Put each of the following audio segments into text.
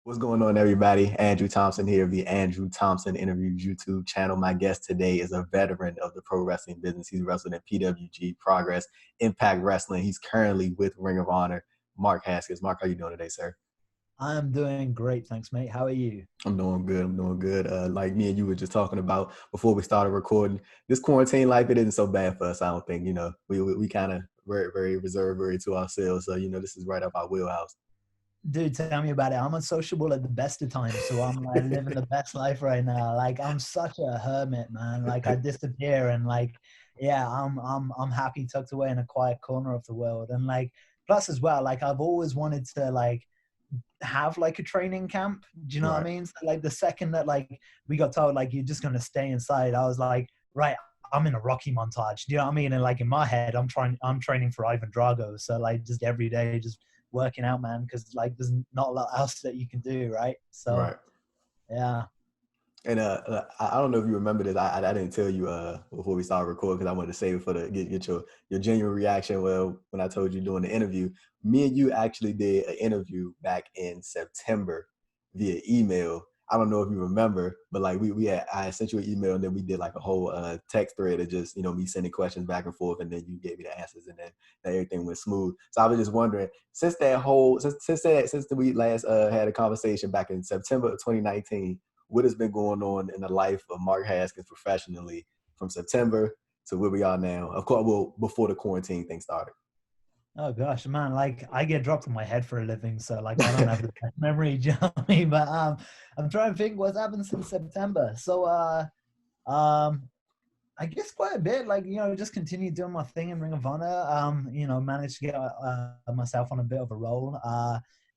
What's going on, everybody? Andrew Thompson here of the Andrew Thompson Interview YouTube channel. My guest today is a veteran of the pro wrestling business. He's wrestled in PWG, Progress, Impact Wrestling. He's currently with Ring of Honor, Mark Haskins. Mark, how you doing today, sir? I'm doing great, thanks, mate. How are you? I'm doing good. I'm doing good. Like me and you were just talking about before we started recording, this quarantine life, it isn't so bad for us. I don't think, we kind of very reserved, very to ourselves. So, this is right up our wheelhouse. Dude, tell me about it. I'm unsociable at the best of times, so I'm like living the best life right now. Like I'm such a hermit, man. Like I disappear and yeah, I'm happy tucked away in a quiet corner of the world. And plus as well, like I've always wanted to have like a training camp. Do you know what I Right. mean? So, like the second that we got told like you're just gonna stay inside, I was like, right, I'm in a Rocky montage. Do you know what I mean? And like in my head, I'm training for Ivan Drago. So like just every day, just working out, man, because like there's not a lot else that you can do, right? So Right. yeah. And I don't know if you remember this. I didn't tell you before we started recording because I wanted to save it for get your genuine reaction. Well, when I told you during the interview, me and you actually did an interview back in September via email. I don't know if you remember, but like I sent you an email and then we did like a whole text thread of just me sending questions back and forth, and then you gave me the answers, and then everything went smooth. So I was just wondering, since we last had a conversation back in September of 2019. What has been going on in the life of Mark Haskins professionally from September to where we are now? Of course, well, before the quarantine thing started. Oh gosh, man, like I get dropped on my head for a living, so like I don't have the best memory, do you know what I mean? But I'm trying to think what's happened since September. So um I guess quite a bit, like, just continue doing my thing in Ring of Honor. Managed to get myself on a bit of a roll.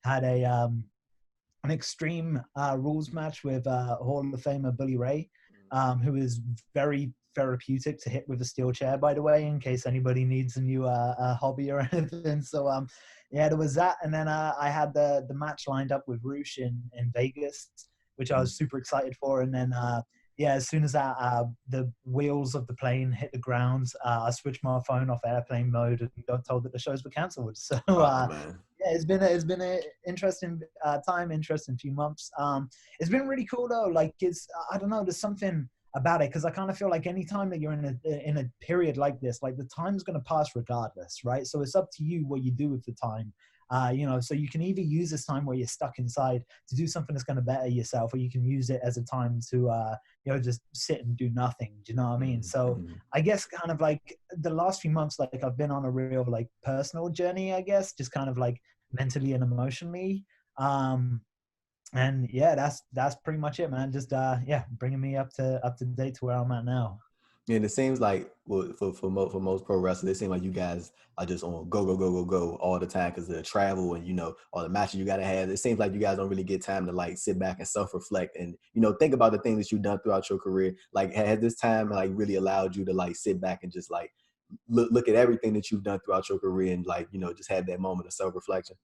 Had an extreme rules match with Hall of Famer Bully Ray, who is very therapeutic to hit with a steel chair, by the way, in case anybody needs a new hobby or anything. So, yeah, there was that. And then I had the match lined up with Roosh in Vegas, which I was super excited for. And then, yeah, as soon as the wheels of the plane hit the ground, I switched my phone off airplane mode and got told that the shows were canceled. So, Oh man. yeah, it's been a interesting time, interesting few months. It's been really cool though. Like I don't know, there's something about it because I kind of feel like any time that you're in a period like this, like the time's going to pass regardless, right? So it's up to you what you do with the time. So you can either use this time where you're stuck inside to do something that's going to better yourself, or you can use it as a time to, just sit and do nothing. Do you know what I mean? So Mm-hmm. I guess kind of like the last few months, like I've been on a real like personal journey, I guess, just kind of like mentally and emotionally. And yeah, that's pretty much it, man. Just bringing me up to date to where I'm at now. And it seems like for most pro wrestlers, it seems like you guys are just on go all the time because of the travel and all the matches you got to have. It seems like you guys don't really get time to like sit back and self reflect and think about the things that you've done throughout your career. Like, has this time like really allowed you to like sit back and just like look at everything that you've done throughout your career and like just have that moment of self reflection?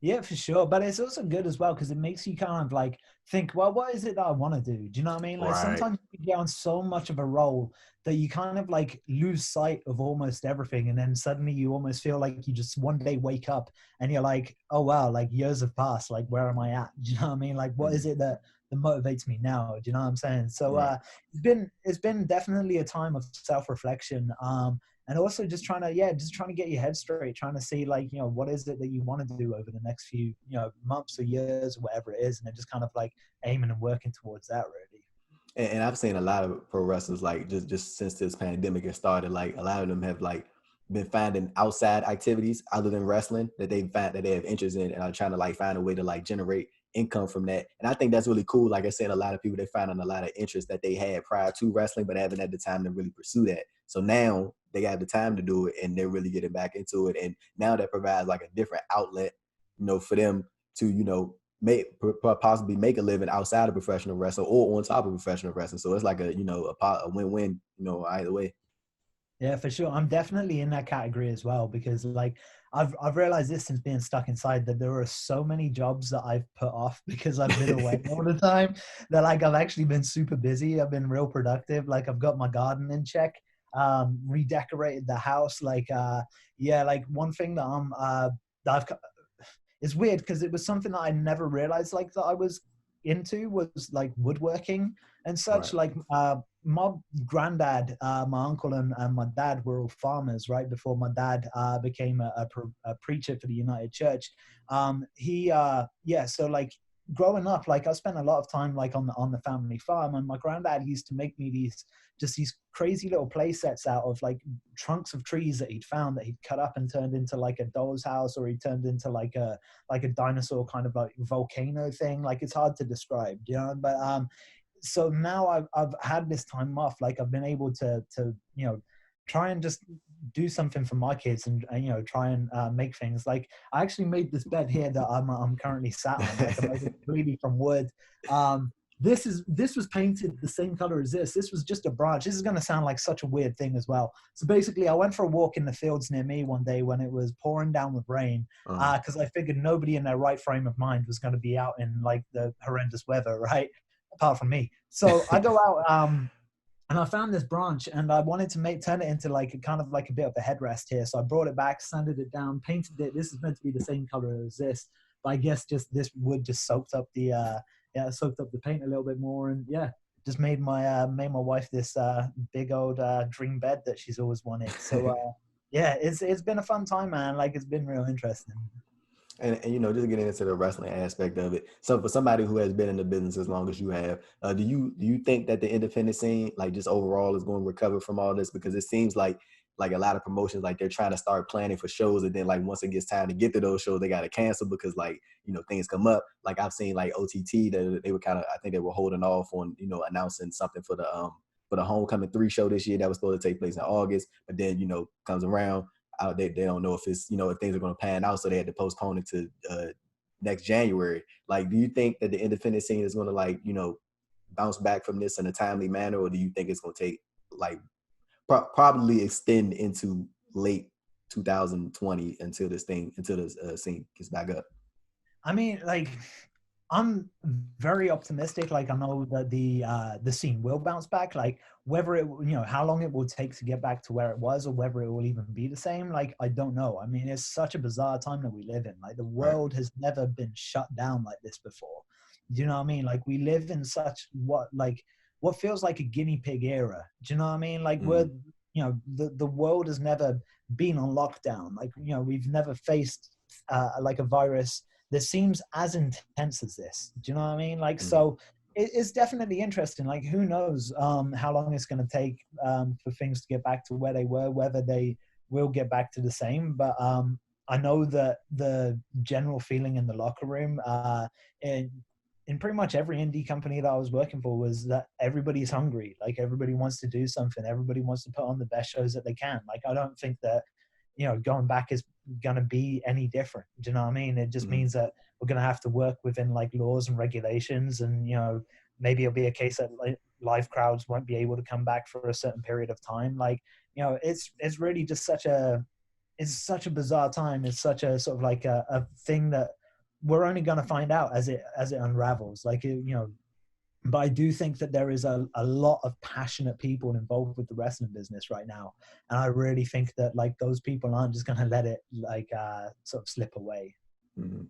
Yeah, for sure. But it's also good as well because it makes you kind of like think, well, what is it that I want to do? Do you know what I mean? Like Right. sometimes you get on so much of a roll that you kind of like lose sight of almost everything. And then suddenly you almost feel like you just one day wake up and you're like, oh, wow, like years have passed. Like, where am I at? Do you know what I mean? Like, what is it that motivates me now? Do you know what I'm saying? So Right. it's been definitely a time of self-reflection. And also just trying to get your head straight, trying to see like, what is it that you want to do over the next few, months or years or whatever it is. And then just kind of like aiming and working towards that really. And I've seen a lot of pro wrestlers like just since this pandemic has started, like a lot of them have like been finding outside activities other than wrestling that they find that they have interest in and are trying to like find a way to like generate income from that. And I think that's really cool. Like I said, a lot of people they find a lot of interest that they had prior to wrestling, but haven't had the time to really pursue that. So now they got the time to do it and they're really getting back into it. And now that provides like a different outlet, for them to, possibly make a living outside of professional wrestling or on top of professional wrestling. So it's like a win-win, either way. Yeah, for sure. I'm definitely in that category as well because like I've realized this since being stuck inside that there are so many jobs that I've put off because I've been away all the time that like I've actually been super busy. I've been real productive. Like I've got my garden in check, redecorated the house. Like yeah, like one thing that I've it's weird because it was something that I never realized like that I was into, was like woodworking and such. Right. Like my granddad, my uncle and my dad were all farmers right before my dad became a preacher for the United Church. So like growing up, like I spent a lot of time like on the family farm, and my granddad used to make me these crazy little play sets out of like trunks of trees that he'd found that he'd cut up and turned into like a doll's house, or he turned into like a dinosaur kind of like volcano thing. Like it's hard to describe, you know. But so now I've had this time off. Like I've been able to try and just do something for my kids and try and make things. Like I actually made this bed here that I'm currently sat on. Like I made it completely from wood. This was painted the same color as this. This was just a branch. This is going to sound like such a weird thing as well. So basically I went for a walk in the fields near me one day when it was pouring down with rain, because I figured nobody in their right frame of mind was going to be out in like the horrendous weather, right? Apart from me. So I go out and I found this branch and I wanted to turn it into like a kind of like a bit of a headrest here. So I brought it back, sanded it down, painted it. This is meant to be the same color as this, but I guess just this wood just soaked up the paint a little bit more, and just made my wife this big old dream bed that she's always wanted. So it's been a fun time, man. Like it's been real interesting. And just getting into the wrestling aspect of it. So for somebody who has been in the business as long as you have, do you think that the independent scene, like just overall, is going to recover from all this? Because it seems like a lot of promotions, like they're trying to start planning for shows, and then like once it gets time to get to those shows, they got to cancel because like things come up. Like I've seen like OTT that they were I think they were holding off on announcing something for the Homecoming 3 show this year that was supposed to take place in August, but then comes around. They don't know if it's if things are going to pan out, so they had to postpone it to next January. Like, do you think that the independent scene is going to like bounce back from this in a timely manner, or do you think it's going to take like probably extend into late 2020 until this scene gets back up? I mean, like, I'm very optimistic. Like I know that the scene will bounce back. Like whether it how long it will take to get back to where it was, or whether it will even be the same, like I don't know. I mean, it's such a bizarre time that we live in. Like the world has never been shut down like this before. Do you know what I mean? Like we live in such what feels like a guinea pig era. Do you know what I mean? Like we're the world has never been on lockdown. Like we've never faced like a virus that seems as intense as this. Do you know what I mean? Like, so it's definitely interesting. Like, who knows how long it's going to take for things to get back to where they were, whether they will get back to the same. But I know that the general feeling in the locker room in pretty much every indie company that I was working for was that everybody's hungry. Like, everybody wants to do something. Everybody wants to put on the best shows that they can. Like, I don't think that going back is going to be any different. Do you know what I mean? It just means that we're going to have to work within like laws and regulations, and maybe it'll be a case that like live crowds won't be able to come back for a certain period of time. Like it's really just such a bizarre time. It's such a sort of like a thing that we're only going to find out as it unravels. Like but I do think that there is a lot of passionate people involved with the wrestling business right now. And I really think that like those people aren't just going to let it like sort of slip away. Mm-hmm.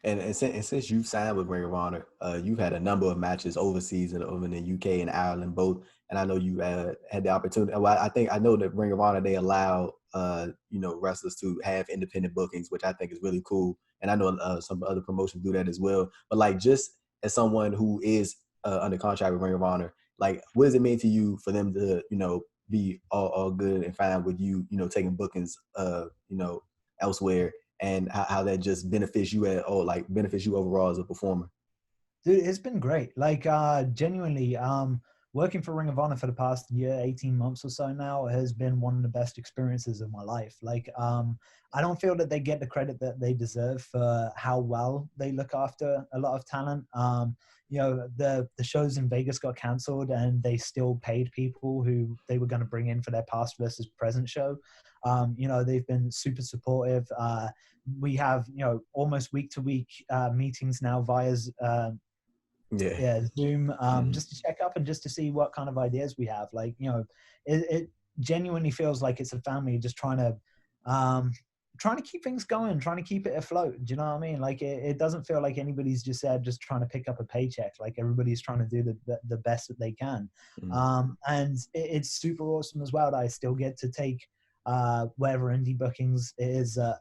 And since you've signed with Ring of Honor, you've had a number of matches overseas and over in the UK and Ireland both. And I know you had the opportunity. Well, I know that Ring of Honor, they allow wrestlers to have independent bookings, which I think is really cool. And I know some other promotions do that as well. But like, just as someone who is under contract with Ring of Honor, like what does it mean to you for them to be all good and fine with you taking bookings elsewhere, and how that just benefits you overall as a performer? Dude, it's been great. Like genuinely working for Ring of Honor for the past year, 18 months or so now has been one of the best experiences of my life. Like I don't feel that they get the credit that they deserve for how well they look after a lot of talent. The shows in Vegas got canceled and they still paid people who they were going to bring in for their past versus present show. They've been super supportive. We have, almost week to week meetings now via Zoom, just to check up and just to see what kind of ideas we have. Like, it genuinely feels like it's a family just trying to trying to keep things going, trying to keep it afloat. Do you know what I mean? Like it doesn't feel like anybody's just there just trying to pick up a paycheck. Like everybody's trying to do the best that they can. And it's super awesome as well that I still get to take whatever indie bookings it is, that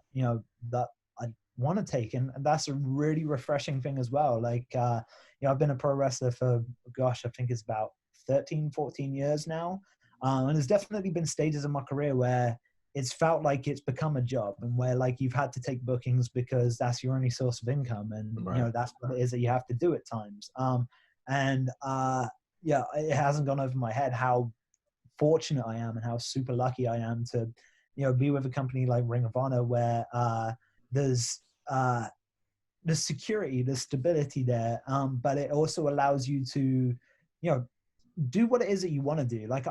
I want to take. And that's a really refreshing thing as well. Like, I've been a pro wrestler for, gosh, I think it's about 13, 14 years now. And there's definitely been stages in my career where it's felt like it's become a job, and where like you've had to take bookings because that's your only source of income, and that's what it is that you have to do at times. It hasn't gone over my head how fortunate I am and how super lucky I am to be with a company like Ring of Honor, where there's the security, the stability there, but it also allows you to do what it is that you want to do. Like,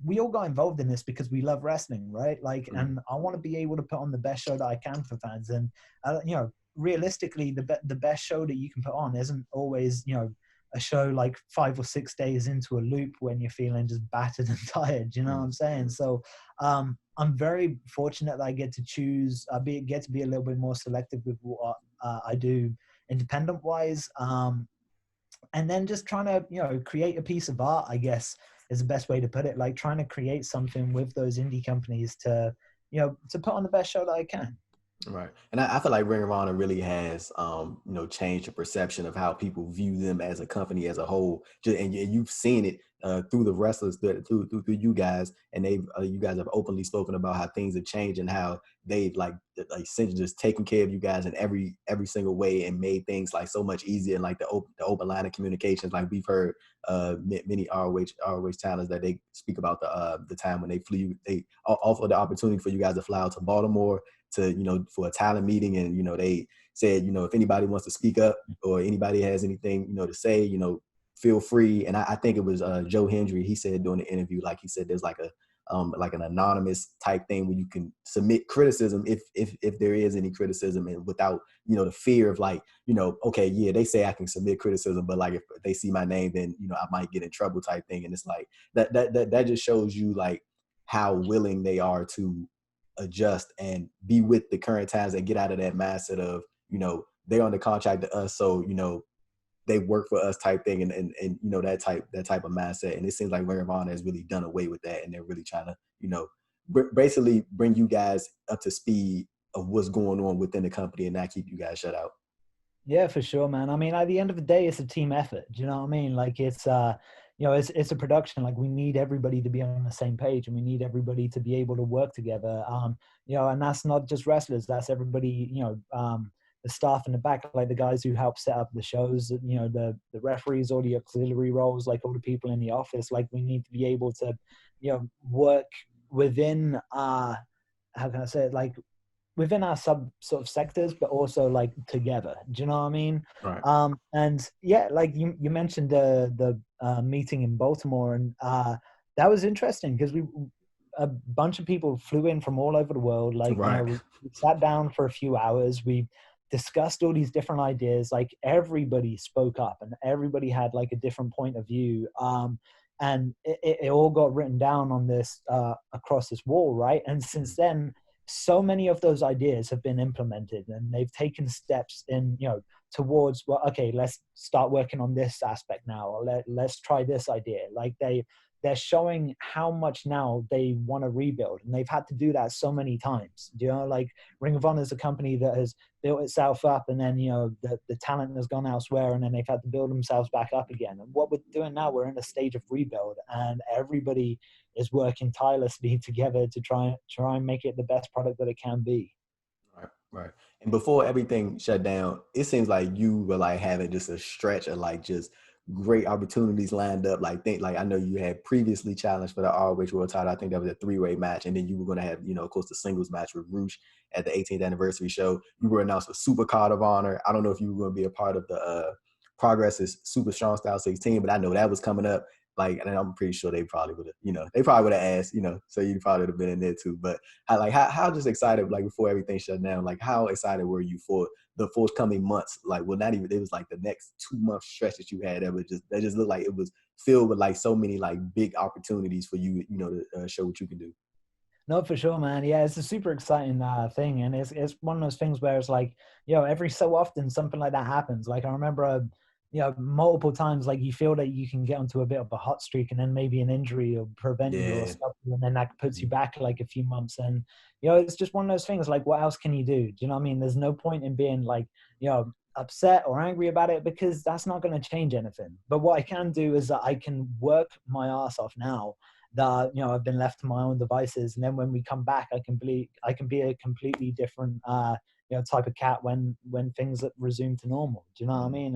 we all got involved in this because we love wrestling, right? Like, and I want to be able to put on the best show that I can for fans. And realistically, the best show that you can put on isn't always a show like 5 or 6 days into a loop when you're feeling just battered and tired. You know what I'm saying? So I'm very fortunate that I get to choose, get to be a little bit more selective with what I do independent wise. And then just trying to, create a piece of art, I guess, is the best way to put it. Like trying to create something with those indie companies to put on the best show that I can. Right. And I feel like Ring of Honor really has, changed the perception of how people view them as a company as a whole. And you've seen it through the wrestlers, through you guys, and you guys have openly spoken about how things have changed and how they've like essentially just taken care of you guys in every single way and made things like so much easier, and like the open line of communications. Like we've heard many ROH talents that they speak about the time when they offer the opportunity for you guys to fly out to Baltimore to for a talent meeting, and they said if anybody wants to speak up or anybody has anything to say, feel free. And I think it was Joe Hendry, he said during the interview, like he said there's like an anonymous type thing where you can submit criticism if there is any criticism, and without the fear of like okay, yeah, they say I can submit criticism, but like if they see my name, then I might get in trouble type thing. And it's like that just shows you like how willing they are to adjust and be with the current times and get out of that mindset of they're on the contract to us, so they work for us type thing, and that type of mindset. And it seems like Ring of Honor has really done away with that, and they're really trying to basically bring you guys up to speed of what's going on within the company and not keep you guys shut out. Yeah, for sure, man. I mean, at the end of the day, it's a team effort. Do you know what I mean? Like it's it's a production. Like we need everybody to be on the same page, and we need everybody to be able to work together. And that's not just wrestlers. That's everybody. The staff in the back, like the guys who help set up the shows. The referees, all the auxiliary roles, like all the people in the office. Like we need to be able to, work within. How can I say it? Like within our sub sort of sectors, but also like together. Do you know what I mean? Right. And yeah, like you mentioned the meeting in Baltimore, and that was interesting because a bunch of people flew in from all over the world. Like, right. We sat down for a few hours. We discussed all these different ideas. Like everybody spoke up, and everybody had like a different point of view. And it all got written down on this across this wall, right? And since then, so many of those ideas have been implemented, and they've taken steps in, towards, well, okay, let's start working on this aspect now, or let's try this idea. Like they're showing how much now they want to rebuild, and they've had to do that so many times. Like Ring of Honor is a company that has built itself up, and then the talent has gone elsewhere, and then they've had to build themselves back up again. And what we're doing now, we're in a stage of rebuild, and everybody is working tirelessly together to try and make it the best product that it can be. Right. And before everything shut down, it seems like you were like having just a stretch of like just great opportunities lined up. Like I know you had previously challenged for the ROH World Title. I think that was a 3-way match, and then you were going to have of course the singles match with Roosh at the 18th anniversary show. You were announced for Super Card of Honor. I don't know if you were going to be a part of the Progress's Super Strong Style 16, but I know that was coming up. Like, and I'm pretty sure they probably would have, asked, so you probably would have been in there too. But how just excited, like before everything shut down, like how excited were you for the forthcoming months? Like, well, not even, it was like the next 2-month stretch that you had that just looked like it was filled with like so many like big opportunities for you, to show what you can do. No, for sure, man. Yeah, it's a super exciting thing, and it's one of those things where it's like, every so often something like that happens. Like I remember, multiple times, like you feel that you can get onto a bit of a hot streak, and then maybe an injury will prevent you or Yeah. stop you, and then that puts you back like a few months. And it's just one of those things. Like, what else can you do? Do you know what I mean? There's no point in being like, upset or angry about it, because that's not going to change anything. But what I can do is that I can work my ass off now that I've been left to my own devices, and then when we come back, I can be a completely different type of cat when things resume to normal. Do you know what I mean?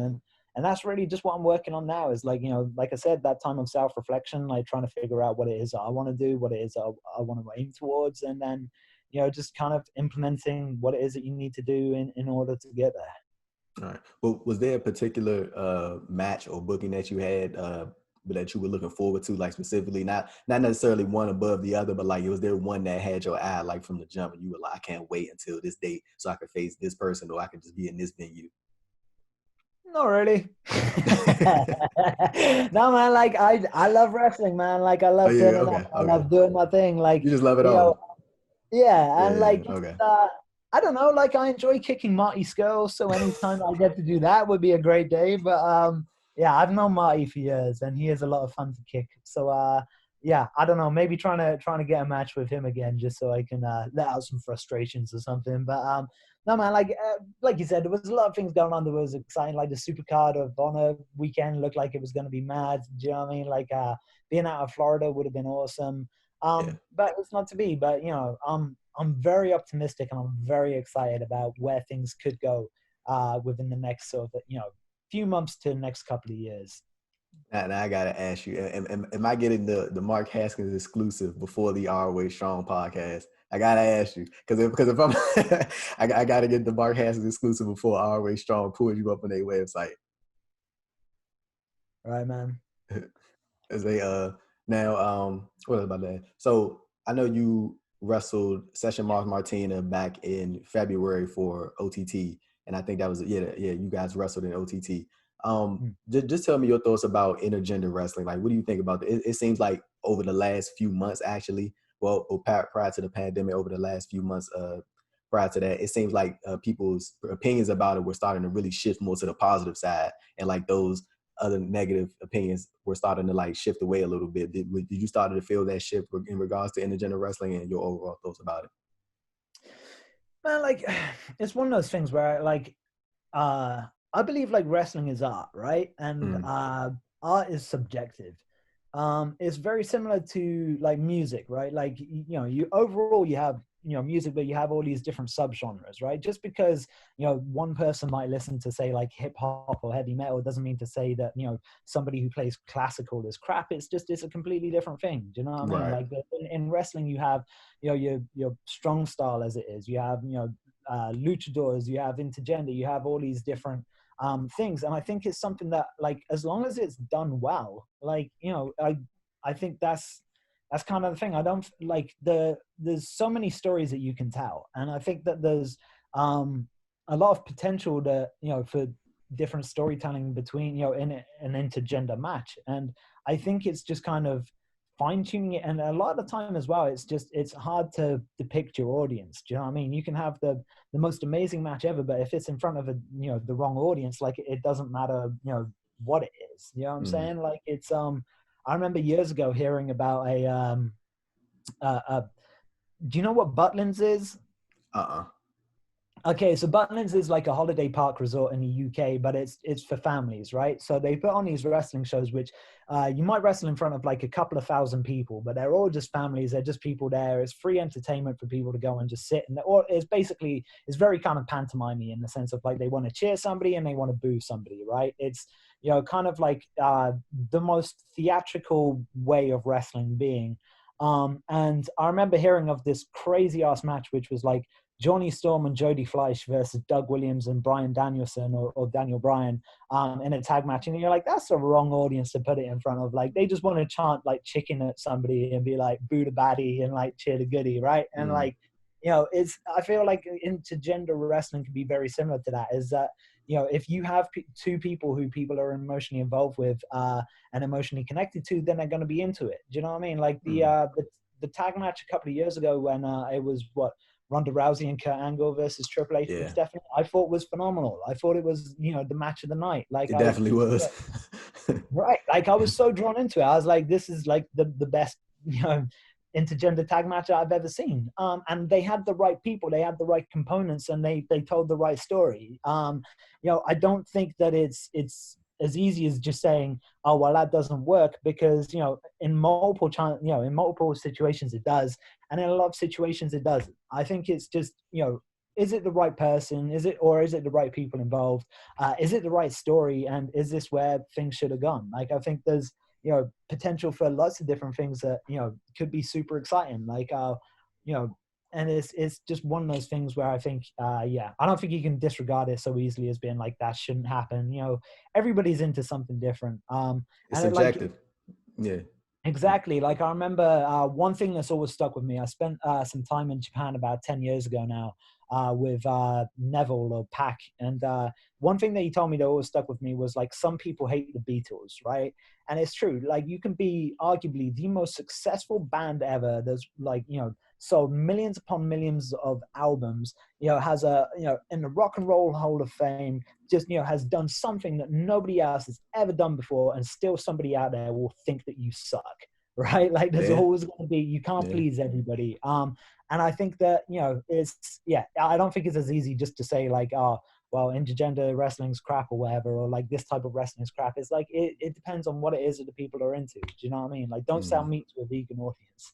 And that's really just what I'm working on now, is like, like I said, that time of self-reflection, like trying to figure out what it is that I want to do, what it is that I want to aim towards, and then just kind of implementing what it is that you need to do in order to get there. All right. Well, was there a particular match or booking that you had that you were looking forward to, like specifically, not necessarily one above the other, but like, was there one that had your eye like from the jump, and you were like, I can't wait until this date so I could face this person, or I could just be in this venue? Not really. No, man. Like I love wrestling, man. Like I Oh love yeah, turning up. okay, I okay. love doing my thing. Like You just love it all. yeah, and Yeah, like it's, okay. I don't know. Like I enjoy kicking Marty Scurll, so anytime I get to do that would be a great day. But yeah, I've known Marty for years, and he is a lot of fun to kick. So yeah, I don't know. Maybe trying to get a match with him again, just so I can let out some frustrations or something. But no, man. Like you said, there was a lot of things going on that was exciting. Like the Supercard of Honor weekend looked like it was going to be mad. Do you know what I mean? Like being out of Florida would have been awesome. Yeah. But it's not to be. But I'm very optimistic, and I'm very excited about where things could go within the next sort of few months to the next couple of years. Now I gotta ask you, am I getting the Mark Haskins exclusive before the ROH Strong podcast? I gotta ask you, because if I'm I gotta get the Mark Haskins exclusive before ROH Strong pulls you up on their website. Right, man. As they now what was about that? So I know you wrestled Session Mark Martina back in February for OTT, and I think that was you guys wrestled in OTT. Just tell me your thoughts about intergender wrestling. Like, what do you think about it? It seems like over the last few months, actually, well, prior to the pandemic, over the last few months, prior to that, it seems like people's opinions about it were starting to really shift more to the positive side, and like those other negative opinions were starting to like shift away a little bit. Did you start to feel that shift in regards to intergender wrestling and your overall thoughts about it? Man, like it's one of those things where I believe like wrestling is art, right? And Mm, art is subjective. It's very similar to like music, right? Like you overall you have music, but you have all these different subgenres, right? Just because one person might listen to say like hip hop or heavy metal doesn't mean to say that somebody who plays classical is crap. It's a completely different thing. Do you know what I mean? right. Like in wrestling, you have your strong style as it is. You have luchadors, you have intergender, you have all these different things, and I think it's something that like as long as it's done well, like I think that's kind of the thing. I don't like there's so many stories that you can tell, and I think that there's a lot of potential to for different storytelling between in an intergender match, and I think it's just kind of fine-tuning it. And a lot of the time as well, it's hard to depict your audience. Do you know what I mean? You can have the most amazing match ever, but if it's in front of the wrong audience, like it doesn't matter what it is. You know what I'm Mm, saying? Like it's I remember years ago hearing about do you know what Butlins is? uh-uh. Okay, so Butlins is like a holiday park resort in the UK, but it's for families, right? So they put on these wrestling shows, which you might wrestle in front of like a couple of thousand people, but they're all just families. They're just people there. It's free entertainment for people to go and just sit. Or it's very kind of pantomimey in the sense of like they want to cheer somebody and they want to boo somebody, right? It's kind of like the most theatrical way of wrestling being. And I remember hearing of this crazy ass match, which was like Johnny Storm and Jody Fleisch versus Doug Williams and Brian Danielson or Daniel Bryan in a tag match. And you're like, that's the wrong audience to put it in front of. Like, they just want to chant like chicken at somebody and be like, boo the baddie and like cheer the goodie, right? And like, I feel like intergender wrestling can be very similar to that, is that, if you have two people who people are emotionally involved with and emotionally connected to, then they're going to be into it. Do you know what I mean? Like the the tag match a couple of years ago when it was Ronda Rousey and Kurt Angle versus Triple H and Stephanie, I thought was phenomenal. I thought it was, the match of the night. Like it definitely was. Right. Like I was so drawn into it. I was like, this is like the best, intergender tag match I've ever seen. And they had the right people, they had the right components, and they told the right story. I don't think that it's as easy as just saying, oh, well, that doesn't work, because, in multiple situations it does. And in a lot of situations it doesn't. I think it's just, is it the right person? Is it the right people involved? Is it the right story? And is this where things should have gone? Like, I think there's, potential for lots of different things that, could be super exciting. Like, and it's just one of those things where I think, I don't think you can disregard it so easily as being like, that shouldn't happen. Everybody's into something different. It's subjective. Exactly. Like, I remember one thing that's always stuck with me. I spent some time in Japan about 10 years ago now with Neville or Pac. And one thing that he told me that always stuck with me was, like, some people hate the Beatles, right? And it's true. Like, you can be arguably the most successful band ever. There's, like, sold millions upon millions of albums, has in the Rock and Roll Hall of Fame, just, has done something that nobody else has ever done before, and still somebody out there will think that you suck, right? Like, there's always going to be, you can't please everybody. And I think that, I don't think it's as easy just to say, like, oh, well, intergender wrestling's crap or whatever, or like this type of wrestling's crap. It's like, it depends on what it is that the people are into. Do you know what I mean? Like, don't sell meat to a vegan audience.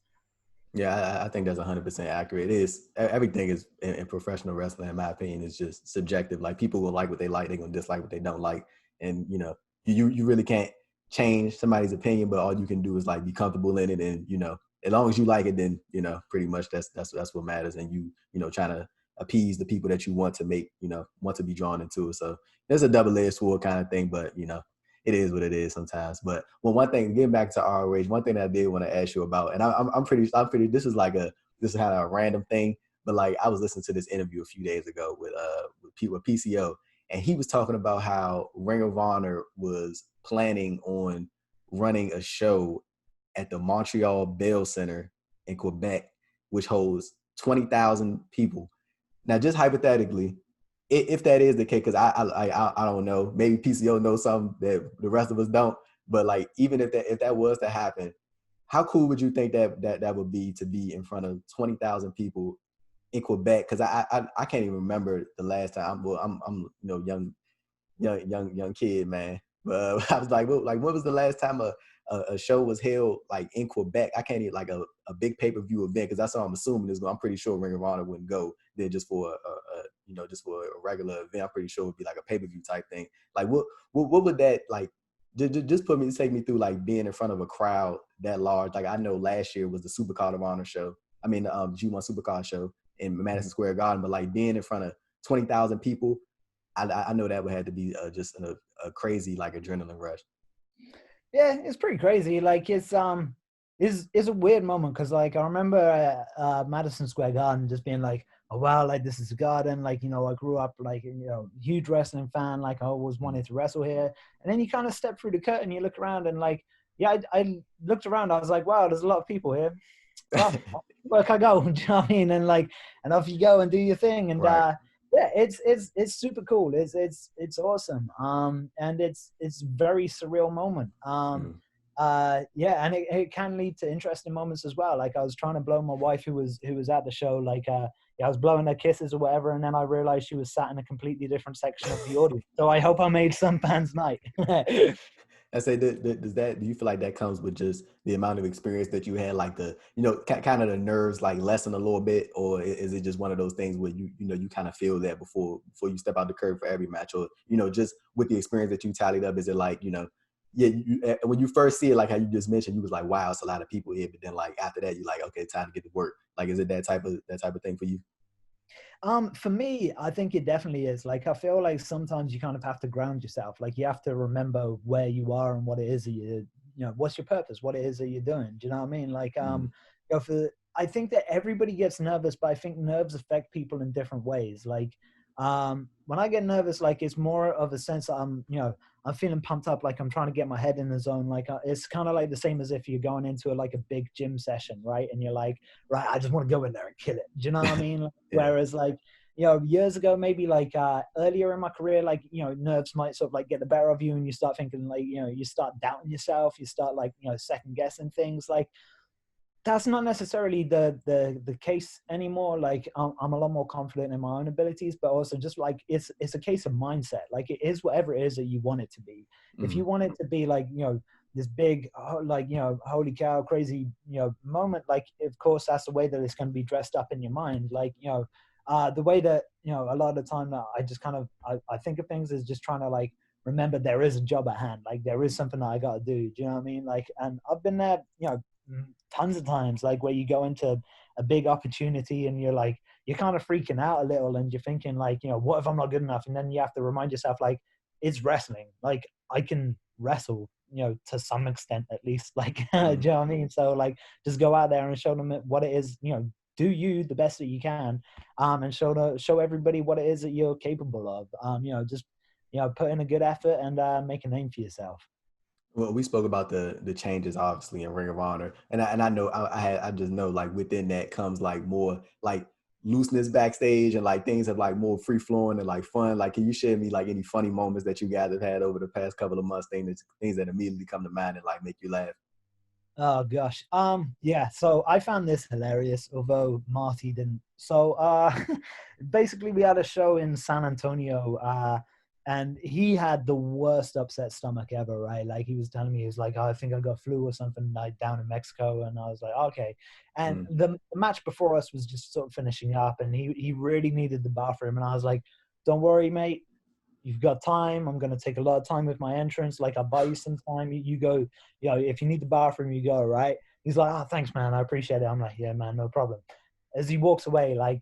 Yeah, I think that's 100% accurate. It is, everything is in professional wrestling, in my opinion, is just subjective. Like, people will like what they like, they're gonna dislike what they don't like, and you really can't change somebody's opinion, but all you can do is, like, be comfortable in it, and as long as you like it, then pretty much that's what matters, and trying to appease the people that you want to make want to be drawn into it. So there's a double-edged sword kind of thing, but it is what it is sometimes. But one thing, getting back to ROH, one thing that I did want to ask you about, and I'm pretty. This is kind of a random thing, but, like, I was listening to this interview a few days ago with PCO, and he was talking about how Ring of Honor was planning on running a show at the Montreal Bell Center in Quebec, which holds 20,000 people. Now, just hypothetically, if that is the case, because I don't know, maybe PCO knows something that the rest of us don't, but, like, even if that was to happen, how cool would you think that would be to be in front of 20,000 people in Quebec? Because I can't even remember the last time. I'm young kid, man. But I was like, when was the last time a show was held, like, in Quebec? I can't even, like, a big pay-per-view event, because that's all I'm assuming is. I'm pretty sure Ring of Honor wouldn't go there just for just for a regular event. I'm pretty sure it would be like a pay-per-view type thing. Like, what would that, like, just take me through, like, being in front of a crowd that large. Like, I know last year was the Supercard of Honor show. I mean, G1 Supercard show in Madison Square Garden, but, like, being in front of 20,000 people, I know that would have to be just a crazy, like, adrenaline rush. Yeah, it's pretty crazy. Like, it's a weird moment, because, like, I remember Madison Square Garden just being like, oh wow, like, this is a garden. Like, I grew up, like, huge wrestling fan. Like, I always wanted to wrestle here. And then you kind of step through the curtain, you look around, and, like, I looked around. I was like, wow, there's a lot of people here. Well, work I go. Do you know what I mean? And, like, and off you go and do your thing. And right. it's super cool. It's awesome. And it's very surreal moment. And it can lead to interesting moments as well. Like, I was trying to blow my wife who was at the show, like, I was blowing her kisses or whatever, and then I realized she was sat in a completely different section of the audience. So I hope I made some fans' night. I say, do you feel like that comes with just the amount of experience that you had, like, the kind of the nerves, like, lessen a little bit, or is it just one of those things where you kind of feel that before you step out the curb for every match, or just with the experience that you tallied up, is it like when you first see it, like how you just mentioned, you was like, wow, it's a lot of people here, but then, like, after that, you're like, okay, time to get to work. Like, is it that type of thing for you? For me, I think it definitely is. Like, I feel like sometimes you kind of have to ground yourself. Like, you have to remember where you are and what it is that what's your purpose, what it is that you're doing. Do you know what I mean? Like, I think that everybody gets nervous, but I think nerves affect people in different ways. Like, when I get nervous, like, it's more of a sense that I'm I'm feeling pumped up, like I'm trying to get my head in the zone. Like it's kind of like the same as if you're going into like a big gym session, right? And you're like, right, I just want to go in there and kill it. Do you know what I mean? Yeah. Whereas like, years ago, maybe like earlier in my career, like, nerves might sort of like get the better of you and you start thinking like, you start doubting yourself, you start like, second guessing things. Like that's not necessarily the case anymore. Like I'm a lot more confident in my own abilities, but also just like it's a case of mindset. Like it is whatever it is that you want it to be. If you want it to be like, this big, like, holy cow, crazy, moment, like, of course, that's the way that it's going to be dressed up in your mind. Like, the way that, a lot of the time that I just kind of, I think of things is just trying to like, remember there is a job at hand. Like there is something that I got to do. Do you know what I mean? Like, and I've been there, tons of times, like where you go into a big opportunity and you're like, you're kind of freaking out a little and you're thinking like, what if I'm not good enough? And then you have to remind yourself, like, it's wrestling. Like I can wrestle, to some extent at least. Like, do you know what I mean? So like, just go out there and show them what it is, do you the best that you can, and show everybody what it is that you're capable of. Just put in a good effort and make a name for yourself. Well, we spoke about the changes obviously in Ring of Honor, and I know I just know like within that comes like more like looseness backstage and like things have like more free flowing and like fun. Like, can you share me like any funny moments that you guys have had over the past couple of months? Things that immediately come to mind and like make you laugh. Oh gosh. Yeah, so I found this hilarious, although Marty didn't. So basically we had a show in San Antonio, and he had the worst upset stomach ever, right? Like he was telling me, he was like, oh, I think I got flu or something, like down in Mexico. And I was like, okay. And the match before us was just sort of finishing up, and he really needed the bathroom. And I was like, don't worry, mate. You've got time. I'm going to take a lot of time with my entrance. Like, I'll buy you some time. You go, if you need the bathroom, you go, right? He's like, oh, thanks, man. I appreciate it. I'm like, yeah, man, no problem. As he walks away, like,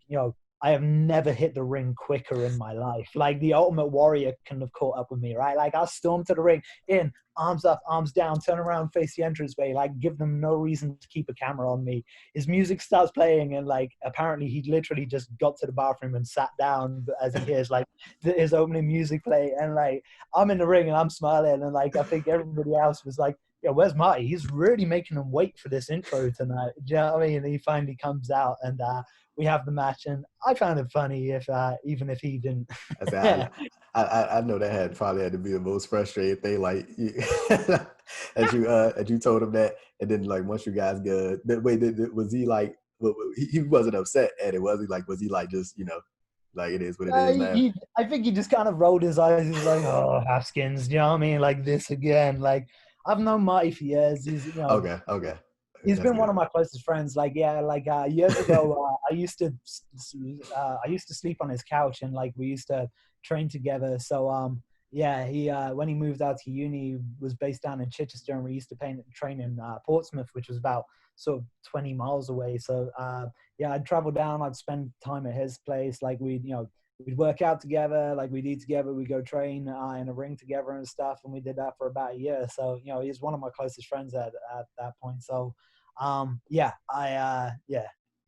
I have never hit the ring quicker in my life. Like, the Ultimate Warrior couldn't have caught up with me, right? Like, I'll storm to the ring, in, arms up, arms down, turn around, face the entranceway, like, give them no reason to keep a camera on me. His music starts playing, and, like, apparently he literally just got to the bathroom and sat down as he hears, like, his opening music play. And, like, I'm in the ring and I'm smiling, and, like, I think everybody else was like, yeah, where's Marty? He's really making him wait for this intro tonight. Do you know what I mean? And he finally comes out, and we have the match, and I found it funny, if even if he didn't. I said, I know that probably had to be the most frustrating thing. Like, as you told him that, and then like once you guys go, was he like? He wasn't upset at it, was he? Like, was he like just like it is what it is now? I think he just kind of rolled his eyes. He's like, oh, Haskins, you know what I mean? Like this again. Like I've known Marty for years. Okay. He's That's been one good. of my closest friends. Like, yeah, like years ago, I used to sleep on his couch, and like we used to train together. So yeah, he when he moved out to uni, he was based down in Chichester, and we used to train in Portsmouth, which was about sort of 20 miles away. So yeah, I'd travel down, I'd spend time at his place. Like we'd work out together, like we'd eat together, we'd go train in a ring together and stuff. And we did that for about a year. So, he's one of my closest friends at that point. So, yeah,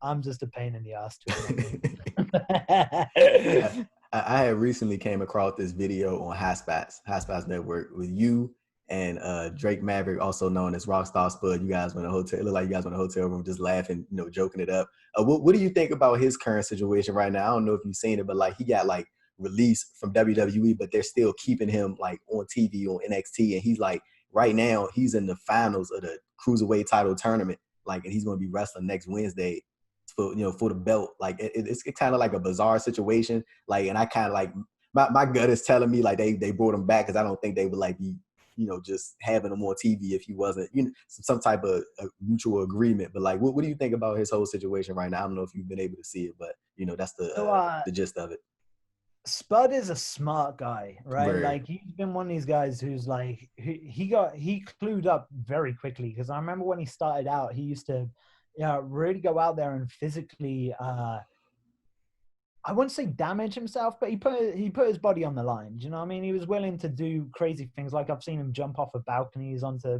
I'm just a pain in the ass to him. I had recently came across this video on Haspats Network with you and Drake Maverick, also known as Rockstar Spud. You guys were in a hotel. It looked like you guys were in a hotel room just laughing, joking it up. What do you think about his current situation right now? I don't know if you've seen it, but like he got like released from WWE, but they're still keeping him like on TV on NXT. And he's like, right now, he's in the finals of the Cruiserweight title tournament. Like, and he's going to be wrestling next Wednesday for the belt. Like it's kind of like a bizarre situation. Like, and I kind of like my gut is telling me like they brought him back because I don't think they would like be just having him on TV if he wasn't some type of mutual agreement. But like, what do you think about his whole situation right now? I don't know if you've been able to see it, but that's the gist of it. Spud is a smart guy, right? Very. Like he's been one of these guys who's like he clued up very quickly, because I remember when he started out, he used to really go out there and physically I wouldn't say damage himself, but he put his body on the line. Do you know what I mean? He was willing to do crazy things. Like I've seen him jump off of balconies onto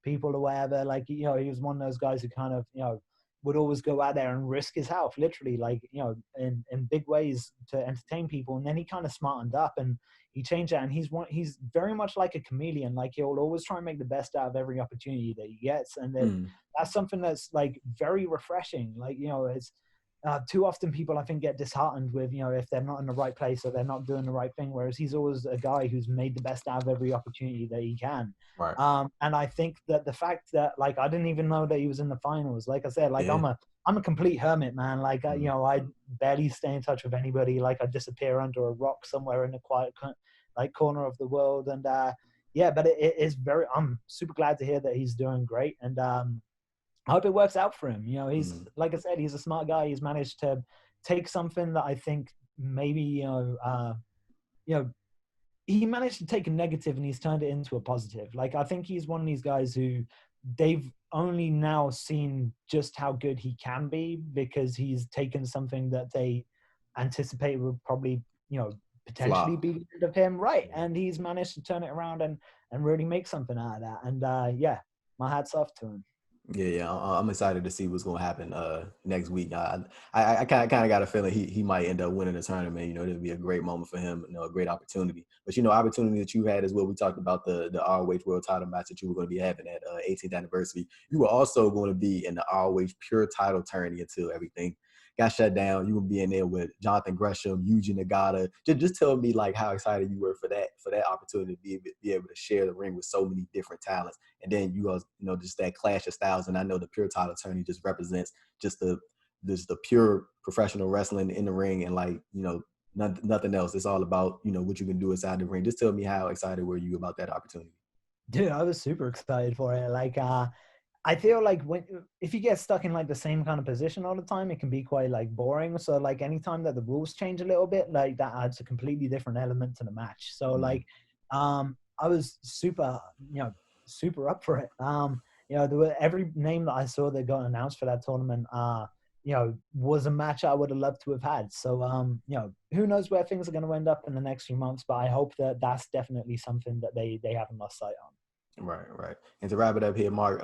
people or whatever. Like he was one of those guys who kind of would always go out there and risk his health, literally, like, you know, in big ways to entertain people. And then he kind of smartened up and he changed that. And he's very much like a chameleon. Like, he'll always try and make the best out of every opportunity that he gets. And then that's something that's like very refreshing. Like, you know, it's too often people, I think, get disheartened with, you know, if they're not in the right place or they're not doing the right thing. Whereas he's always a guy who's made the best out of every opportunity that he can. Right. And I think that the fact that, like, I didn't even know that he was in the finals. Like I said, like, Yeah. I'm a complete hermit, man. Like, you know, I barely stay in touch with anybody. Like, I disappear under a rock somewhere in a quiet, like, corner of the world. And yeah, but it is very. I'm super glad to hear that he's doing great. And I hope it works out for him. You know, he's like I said, he's a smart guy. He's managed to take something that I think maybe, you know, he managed to take a negative and he's turned it into a positive. Like, I think he's one of these guys who they've only now seen just how good he can be because he's taken something that they anticipated would probably, you know, potentially be the end of him. Right. And he's managed to turn it around and really make something out of that. And yeah, my hat's off to him. Yeah, I'm excited to see what's going to happen next week. I kind of got a feeling he might end up winning the tournament. You know, it'll be a great moment for him, you know, a great opportunity. But, you know, opportunity that you had as well. We talked about the ROH World Title match that you were going to be having at 18th anniversary. You were also going to be in the ROH Pure Title tourney until everything got shut down. You would be in there with Jonathan Gresham, Yuji Nagata. Just tell me, like, how excited you were for that opportunity to be able to share the ring with so many different talents. And then you know, just that clash of styles. And I know the Pure Title tourney just represents just the pure professional wrestling in the ring, and, like, you know, nothing else. It's all about, you know, what you can do inside the ring. Just tell me, how excited were you about that opportunity? Dude, I was super excited for it. Like, I feel like if you get stuck in, like, the same kind of position all the time, it can be quite, like, boring. So, like, anytime that the rules change a little bit, like, that adds a completely different element to the match. So, like, I was super, you know, super up for it. You know, there were every name that I saw that got announced for that tournament, you know, was a match I would have loved to have had. So, you know, who knows where things are going to end up in the next few months, but I hope that that's definitely something that they haven't lost sight on. Right. And to wrap it up here, Mark,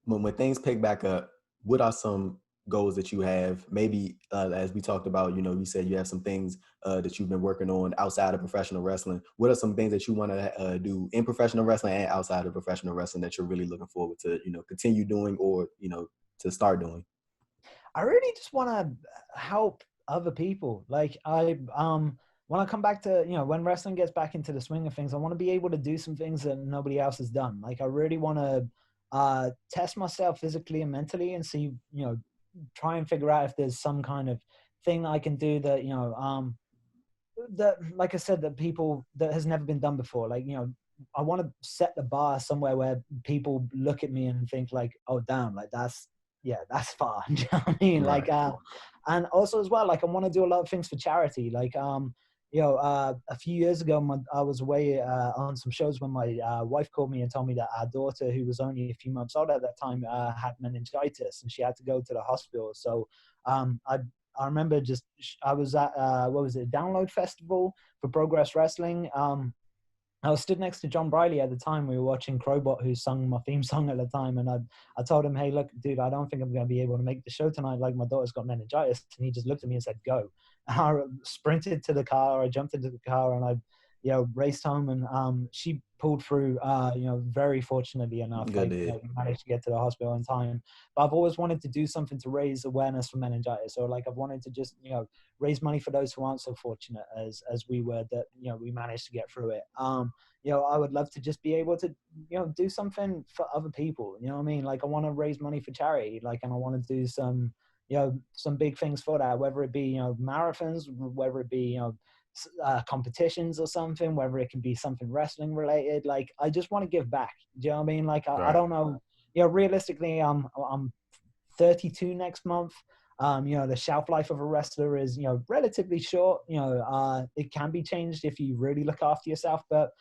when things pick back up, what are some goals that you have? Maybe as we talked about, you know, you said you have some things that you've been working on outside of professional wrestling. What are some things that you want to do in professional wrestling and outside of professional wrestling that you're really looking forward to, you know, continue doing, or, you know, to start doing? I really just want to help other people. Like, when I come back to, you know, when wrestling gets back into the swing of things, I want to be able to do some things that nobody else has done. Like, I really want to test myself physically and mentally and see, you know, try and figure out if there's some kind of thing I can do that, you know, that, like I said, that has never been done before. Like, you know, I want to set the bar somewhere where people look at me and think, like, oh, damn, like, that's far. Do you know what I mean? Right. Like, and also as well, like, I want to do a lot of things for charity. Like, you know, a few years ago, I was away on some shows when my wife called me and told me that our daughter, who was only a few months old at that time, had meningitis and she had to go to the hospital. So I remember I was at, what was it, Download Festival for Progress Wrestling. I was stood next to John Briley at the time. We were watching Crowbot, who sung my theme song at the time. And I told him, hey, look, dude, I don't think I'm going to be able to make the show tonight. Like, my daughter's got meningitis. And he just looked at me and said, go. I sprinted to the car. I jumped into the car and I, you know, raced home. And she pulled through, you know, very fortunately enough. Like, you know, we managed to get to the hospital in time. But I've always wanted to do something to raise awareness for meningitis. Or, like, I've wanted to just, you know, raise money for those who aren't so fortunate as we were, that, you know, we managed to get through it. You know, I would love to just be able to, you know, do something for other people. You know what I mean? Like, I want to raise money for charity. Like, and I want to do some, you know, some big things for that, whether it be, you know, marathons, whether it be, you know, competitions or something, whether it can be something wrestling related. Like, I just want to give back. Do you know what I mean? Like, I don't know, you know, realistically, I'm 32 next month. You know, the shelf life of a wrestler is, you know, relatively short. You know, it can be changed if you really look after yourself, but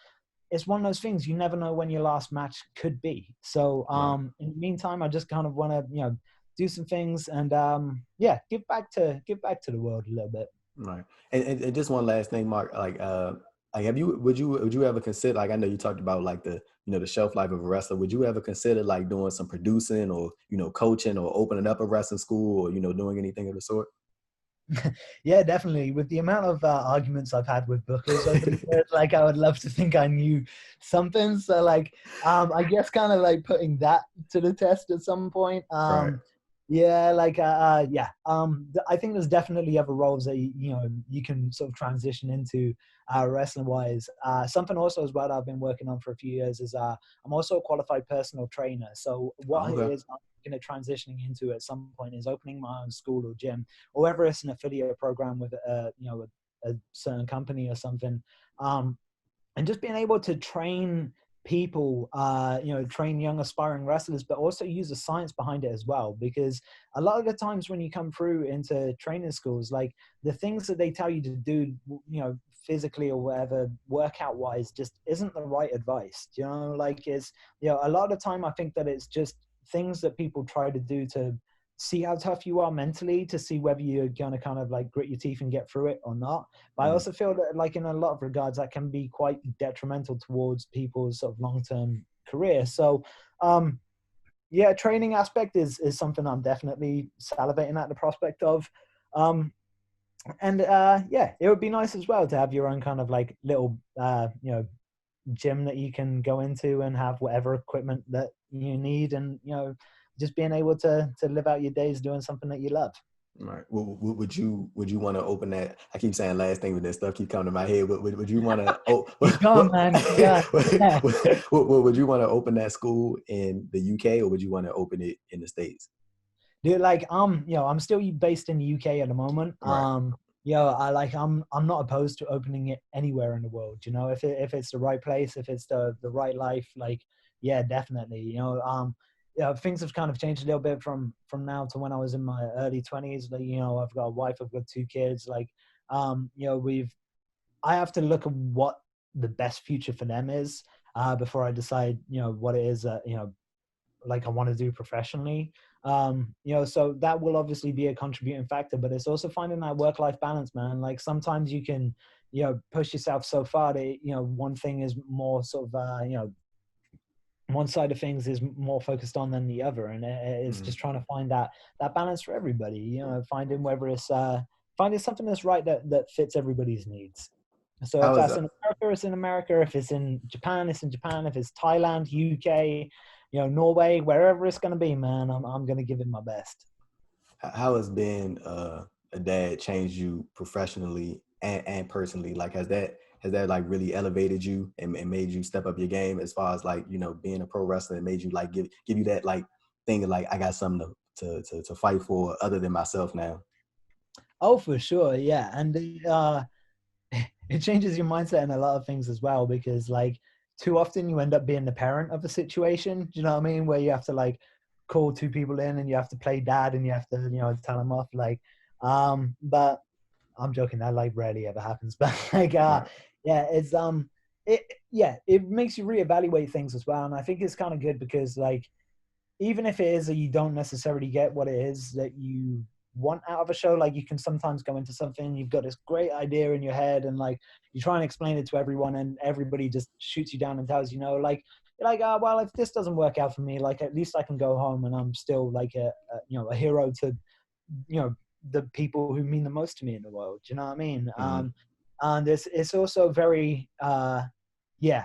it's one of those things, you never know when your last match could be. So in the meantime, I just kind of want to, you know, do some things and yeah, give back to the world a little bit. Right. And just one last thing, Mark, like Like, would you ever consider, like, I know you talked about like the shelf life of a wrestler. Would you ever consider like doing some producing or, coaching or opening up a wrestling school or, doing anything of the sort? Yeah, definitely. With the amount of arguments I've had with bookers over the years, like I would love to think I knew something. So like, I guess kind of like putting that to the test at some point. Right. Yeah, like, yeah. I think there's definitely other roles that you can sort of transition into wrestling wise. Something also as well that I've been working on for a few years is I'm also a qualified personal trainer. So what it Okay. is I'm looking at transitioning into at some point is opening my own school or gym, or whether it's an affiliate program with a certain company or something, and just being able to train people, train young aspiring wrestlers, but also use the science behind it as well. Because a lot of the times when you come through into training schools, like the things that they tell you to do, physically or whatever, workout wise, just isn't the right advice. Like is, a lot of the time I think that it's just things that people try to do to see how tough you are mentally, to see whether you're going to kind of like grit your teeth and get through it or not. But I also feel that like in a lot of regards that can be quite detrimental towards people's sort of long-term career. So yeah, training aspect is something I'm definitely salivating at the prospect of. And yeah, it would be nice as well to have your own kind of like little gym that you can go into and have whatever equipment that you need, and just being able to live out your days doing something that you love. Right. Would you want to open that? I keep saying last thing, but that stuff keep coming to my head. But would you want to? Oh, Keep going, man. Yeah. Would you want to open that school in the UK or would you want to open it in the States? Dude, like I'm still based in the UK at the moment. Right. I'm not opposed to opening it anywhere in the world. If it's the right place, if it's the right life, like yeah, definitely. Things have kind of changed a little bit from now to when I was in my early 20s. Like I've got a wife, I've got 2 kids. Like I have to look at what the best future for them is before I decide what it is that like I want to do professionally. So that will obviously be a contributing factor, but it's also finding that work-life balance, man. Like sometimes you can, push yourself so far that, one thing is more sort of, one side of things is more focused on than the other. And it's just trying to find that balance for everybody, finding whether it's, finding something that's right that fits everybody's needs. So if How is that's that? in America, it's in America. If it's in Japan, it's in Japan. If it's Thailand, UK, Norway, wherever it's going to be, man, I'm going to give it my best. How has being a dad changed you professionally and personally? Like, has that like really elevated you and made you step up your game as far as like, being a pro wrestler, and made you like give you that like thing of like, I got something to fight for other than myself now? Oh, for sure. Yeah. And it changes your mindset in a lot of things as well, because like too often you end up being the parent of a situation. Do you know what I mean? Where you have to like call 2 people in and you have to play dad and you have to, tell them off. Like, but I'm joking. That like rarely ever happens, but like, Right. yeah, it's, it makes you reevaluate things as well. And I think it's kind of good because like, even if it is that you don't necessarily get what it is that you want out of a show, like you can sometimes go into something, you've got this great idea in your head and like you try and explain it to everyone and everybody just shoots you down and tells like you're like, oh, well, if this doesn't work out for me, like at least I can go home and I'm still like a hero to the people who mean the most to me in the world. Do you know what I mean? And it's also very yeah,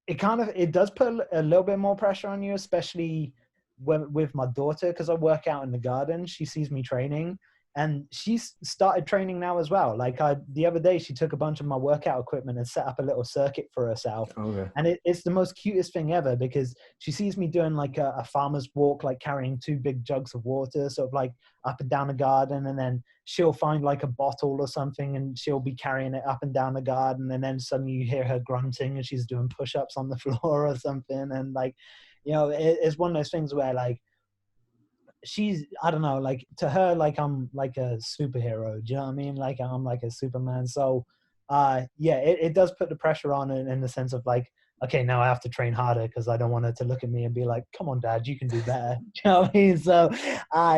it does put a little bit more pressure on you, especially with my daughter, because I work out in the garden. She sees me training and she's started training now as well. Like the other day, she took a bunch of my workout equipment and set up a little circuit for herself. Okay. And it's the most cutest thing ever, because she sees me doing like a farmer's walk, like carrying 2 big jugs of water, sort of like up and down the garden. And then she'll find like a bottle or something and she'll be carrying it up and down the garden. And then suddenly you hear her grunting and she's doing push-ups on the floor or something. And like, it's one of those things where like she's, I don't know, like to her, like I'm like a superhero. Do you know what I mean? Like I'm like a Superman. So yeah, it does put the pressure on in the sense of like, okay, now I have to train harder because I don't want her to look at me and be like, come on, dad, you can do better. Do you know what I mean? So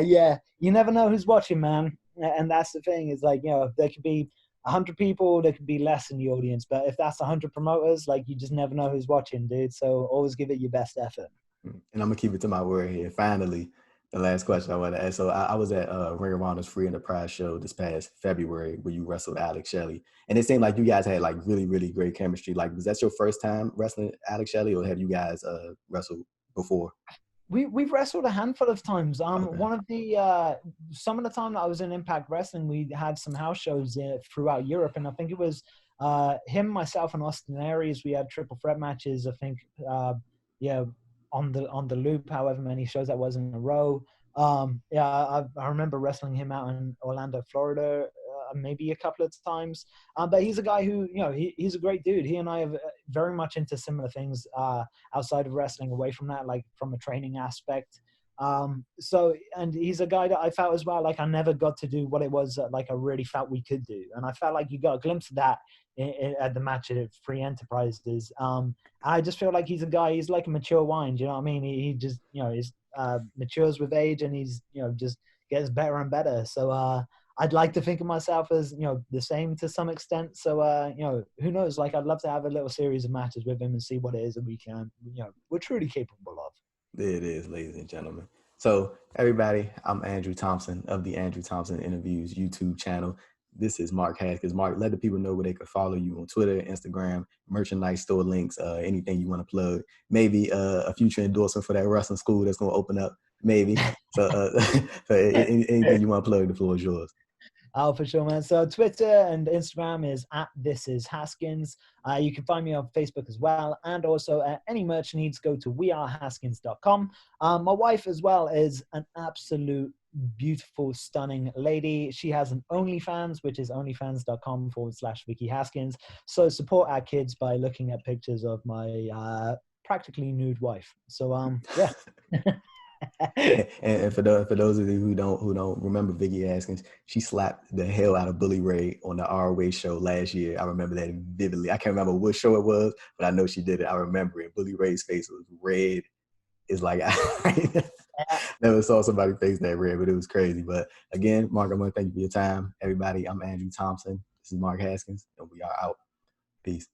yeah, you never know who's watching, man. And that's the thing, is like, there could be 100 people, there could be less in the audience. But if that's 100 promoters, like, you just never know who's watching, dude. So always give it your best effort. And I'm gonna keep it to my word here. Finally, the last question I want to ask. So I was at Ring of Honor's Free Enterprise show this past February where you wrestled Alex Shelley, and it seemed like you guys had like really, really great chemistry. Like, was that your first time wrestling Alex Shelley, or have you guys wrestled before? We've wrestled a handful of times. Okay. One of the some of the time that I was in Impact Wrestling, we had some house shows throughout Europe, and I think it was him, myself, and Austin Aries. We had triple threat matches. I think, yeah, on the loop, however many shows that was in a row. Yeah, I remember wrestling him out in Orlando, Florida, maybe a couple of times. But he's a guy who, he's a great dude. He and I are very much into similar things outside of wrestling, away from that, like from a training aspect. So, and he's a guy that I felt as well, like I never got to do what it was like I really felt we could do. And I felt like you got a glimpse of that at the match at Free Enterprises. I just feel like he's a guy, he's like a mature wine. Do you know what I mean? He just, he's matures with age, and he's, just gets better and better. So, I'd like to think of myself as, the same to some extent. So, who knows? Like, I'd love to have a little series of matches with him and see what it is that we can, we're truly capable of. There it is, ladies and gentlemen. So, everybody, I'm Andrew Thompson of the Andrew Thompson Interviews YouTube channel. This is Mark Haskins. Mark, let the people know where they can follow you on Twitter, Instagram, merchandise store links, anything you want to plug. Maybe a future endorsement for that wrestling school that's going to open up, maybe. So, so anything you want to plug, the floor is yours. Oh, for sure, man. So Twitter and Instagram is @thisishaskins. You can find me on Facebook as well. And also any merch needs, go to wearehaskins.com. My wife as well is an absolute beautiful, stunning lady. She has an OnlyFans, which is onlyfans.com/Vicky Haskins. So support our kids by looking at pictures of my practically nude wife. So, yeah. And for those of you who don't remember Vicky Haskins, she slapped the hell out of Bully Ray on the ROH show last year. I remember that vividly. I can't remember what show it was, but I know she did it. I remember it. Bully Ray's face was red. It's like I never saw somebody's face that red, but it was crazy. But again, Mark, I want to thank you for your time. Everybody, I'm Andrew Thompson. This is Mark Haskins, and we are out. Peace.